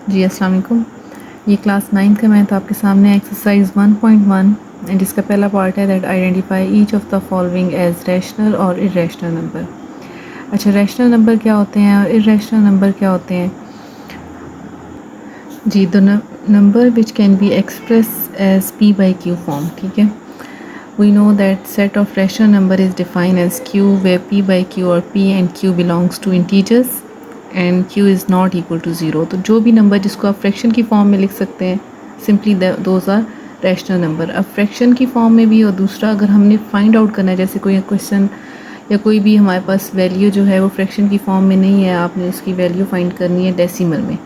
जी अस्सलाम वालेकुम। ये क्लास 9 का मैथ आपके सामने एक्सरसाइज 1.1 एंड इसका पहला पार्ट है that identify each of the following as rational और इर्रेशनल नंबर। अच्छा, रैशनल नंबर क्या होते हैं और इर्रेशनल नंबर क्या होते हैं? जी, the number which can be express as p by q form. ठीक है, we know that set of rational number is defined as q where p by q or p and q belongs to integers and q is not equal to 0। तो जो भी number जिसको आप fraction की form में लिख सकते हैं, simply those are rational number. अब फ्रैक्शन की फॉर्म में भी, और दूसरा अगर हमने फाइंड आउट करना है, जैसे कोई क्वेश्चन या कोई भी हमारे पास वैल्यू जो है वो फ्रैक्शन की फॉर्म में नहीं है, आपने उसकी वैल्यू फाइंड करनी है डेसिमल में,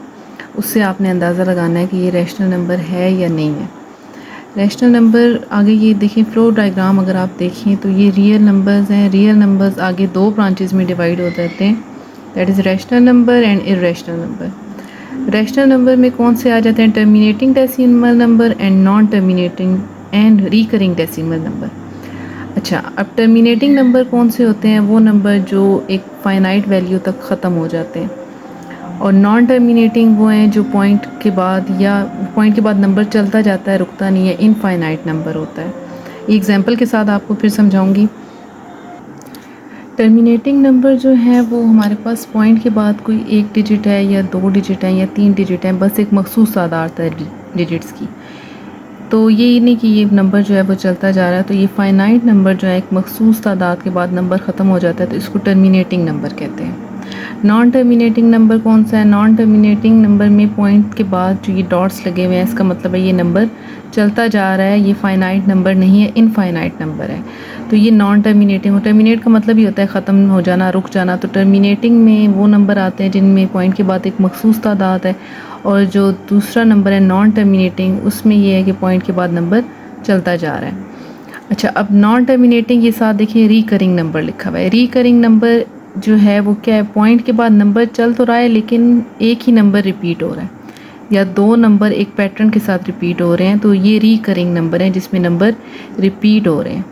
उससे आपने अंदाज़ा लगाना है कि ये रैशनल नंबर है या नहीं है। रैशनल नंबर आगे ये देखें, फ्लो डायग्राम अगर आप देखें तो ये रियल नंबर्स हैं। रियल नंबर्स आगे दो ब्रांचेस में डिवाइड हो जाते हैं, that is rational number and irrational number. Rational number में कौन से आ जाते हैं? Terminating decimal number and non terminating and recurring decimal number. अच्छा, अब टर्मिनेटिंग नंबर कौन से होते हैं? वो नंबर जो एक फाइनाइट वैल्यू तक ख़त्म हो जाते हैं, और नॉन टर्मिनेटिंग वो हैं जो पॉइंट के बाद नंबर चलता जाता है, रुकता नहीं है, इनफाइनाइट नंबर होता है। एग्जांपल के साथ आपको फिर समझाऊंगी। टर्मिनेटिंग नंबर जो है वो हमारे पास पॉइंट के बाद कोई एक डिजिट है या दो डिजिट है या तीन डिजिट है, बस एक मखसूस तादाद है डिजिट्स की। तो ये नहीं कि ये नंबर जो है वो चलता जा रहा है, तो ये फाइनाइट नंबर जो है एक मखसूस तादाद के बाद नंबर ख़त्म हो जाता है, तो इसको टर्मिनेटिंग नंबर कहते हैं। नॉन टर्मिनेटिंग नंबर कौन सा है? नॉन टर्मिनेटिंग नंबर में पॉइंट के बाद जो ये डॉट्स लगे हुए हैं, इसका मतलब है ये नंबर चलता जा रहा है, ये फाइनाइट नंबर नहीं है, इनफाइनाइट नंबर है। तो ये नॉन टर्मिनेटिंग हो। टर्मिनेट का मतलब ही होता है ख़त्म हो जाना, रुक जाना। तो टर्मिनेटिंग में वो नंबर आते हैं जिनमें पॉइंट के बाद एक मखसूस तादाद है, और जो दूसरा नंबर है नॉन टर्मिनेटिंग, उसमें ये है कि पॉइंट के बाद नंबर चलता जा रहा है। अच्छा, अब नॉन टर्मिनेटिंग के साथ देखिए रिकरिंग नंबर लिखा हुआ है। रिकरिंग नंबर जो है वो क्या है? पॉइंट के बाद नंबर चल तो रहा है लेकिन एक ही नंबर रिपीट हो रहा है, या दो नंबर एक पैटर्न के साथ रिपीट हो रहे हैं, तो ये रिकरिंग नंबर हैं जिसमें नंबर रिपीट हो रहे हैं।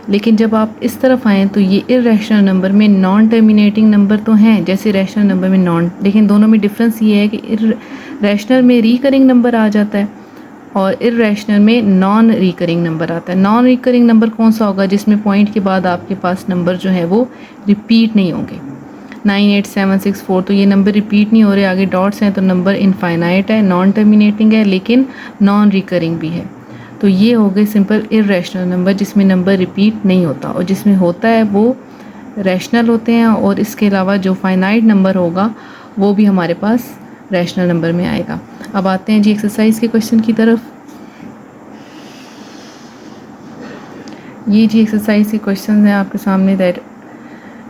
लेकिन जब आप इस तरफ आएँ तो ये इर्रेशनल नंबर में नॉन टर्मिनेटिंग नंबर तो हैं जैसे रैशनल नंबर में नॉन, लेकिन दोनों में डिफरेंस ये है कि रैशनल में रिकरिंग नंबर आ जाता है और इर्रेशनल में नॉन रिकरिंग नंबर आता है। नॉन रिकरिंग नंबर कौन सा होगा? जिसमें पॉइंट के बाद आपके पास नंबर जो है वो रिपीट नहीं होंगे। 98764, तो ये नंबर रिपीट नहीं हो रहे, आगे डॉट्स हैं, तो नंबर इनफाइनाइट है, नॉन टर्मिनेटिंग है, लेकिन नॉन रिकरिंग भी है। तो ये हो गए सिंपल इर्रेशनल नंबर जिसमें नंबर रिपीट नहीं होता, और जिसमें होता है वो रैशनल होते हैं, और इसके अलावा जो फाइनाइट नंबर होगा वो भी हमारे पास रैशनल नंबर में आएगा। अब आते हैं जी एक्सरसाइज के क्वेश्चन की तरफ। ये जी एक्सरसाइज के क्वेश्चन हैं आपके सामने, दैट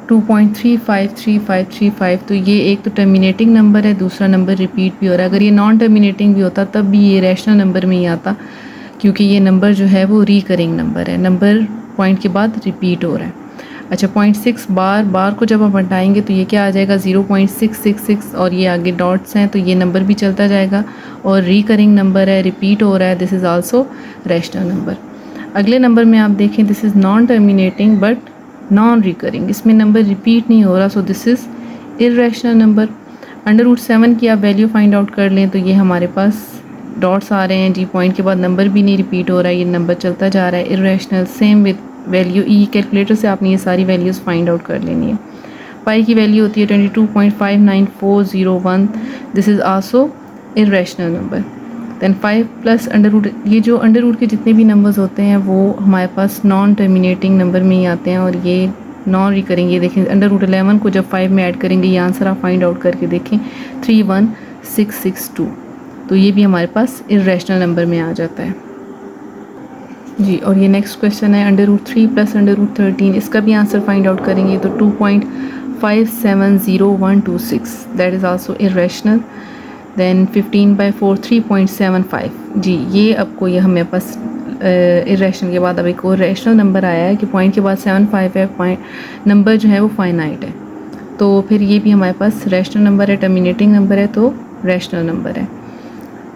2.353535। तो ये एक तो टर्मिनेटिंग नंबर है, दूसरा नंबर रिपीट भी हो रहा है। अगर ये नॉन टर्मिनेटिंग भी होता तब भी ये रैशनल नंबर में ही आता, क्योंकि ये नंबर जो है वो रिकरिंग नंबर है, नंबर पॉइंट के बाद रिपीट हो रहा है। अच्छा, 0.6 बार को जब आप हटाएंगे तो ये क्या आ जाएगा? 0.666, और ये आगे डॉट्स हैं तो ये नंबर भी चलता जाएगा, और रिकरिंग नंबर है, रिपीट हो रहा है, this is also rational number. अगले नंबर में आप देखें, this is non terminating but non recurring, इसमें नंबर रिपीट नहीं हो रहा, so this is irrational number. √7 की आप वैल्यू फाइंड आउट कर लें तो ये हमारे पास डॉट्स आ रहे हैं जी, पॉइंट के बाद नंबर भी नहीं रिपीट हो रहा है, ये नंबर चलता जा रहा है, irrational. Same with value E, calculator से आपने ये सारी वैल्यूज़ फाइंड आउट कर लेनी है। पाई की वैल्यू होती है 22.59401, this is also irrational number. Then 5 plus √, ये जो √ के जितने भी नंबर्स होते हैं वो हमारे पास नॉन टर्मिनेटिंग नंबर में ही आते हैं, और ये नॉन रिकरिंग। ये देखें √11 को जब 5 में ऐड करेंगे, ये आंसर आप फाइंड आउट करके देखें 31662, तो ये भी हमारे पास इर्रेशनल नंबर में आ जाता है जी। और ये नेक्स्ट क्वेश्चन है √3 प्लस √13, इसका भी आंसर फाइंड आउट करेंगे तो 2.570126, that is also irrational. Then 15/4 3.75 जी, ये अब कोई हमें पास इर्रेशनल के बाद अब एक और रैशनल नंबर आया है कि पॉइंट के बाद 75 है, पॉइंट नंबर जो है वो फाइनाइट है, तो फिर ये भी हमारे पास रैशनल नंबर है, टर्मिनेटिंग नंबर है, तो रैशनल नंबर है।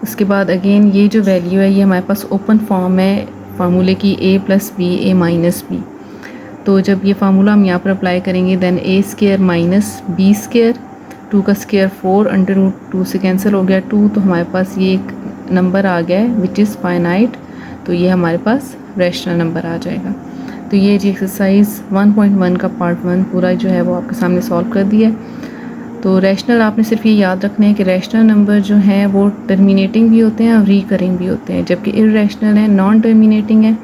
उसके बाद अगेन ये जो वैल्यू है ये हमारे पास ओपन फॉर्म है फार्मूले की a + b a - b, तो जब ये फार्मूला हम यहाँ पर अप्लाई करेंगे दैन a² - b² 2 का स्क्वायर 4, अंडर रूट 2 से कैंसिल हो गया 2, तो हमारे पास ये एक नंबर आ गया है विच इज़ फाइनाइट, तो ये हमारे पास रैशनल नंबर आ जाएगा। तो ये जी एक्सरसाइज 1.1 का पार्ट 1 पूरा जो है वो आपके सामने सॉल्व कर दिया है। तो रैशनल आपने सिर्फ ये याद रखना है कि रैशनल नंबर जो हैं वो टर्मिनेटिंग भी होते हैं और रिकरिंग भी होते हैं, जबकि इर्रेशनल है, नॉन टर्मिनेटिंग है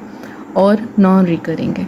और नॉन रिकरिंग है।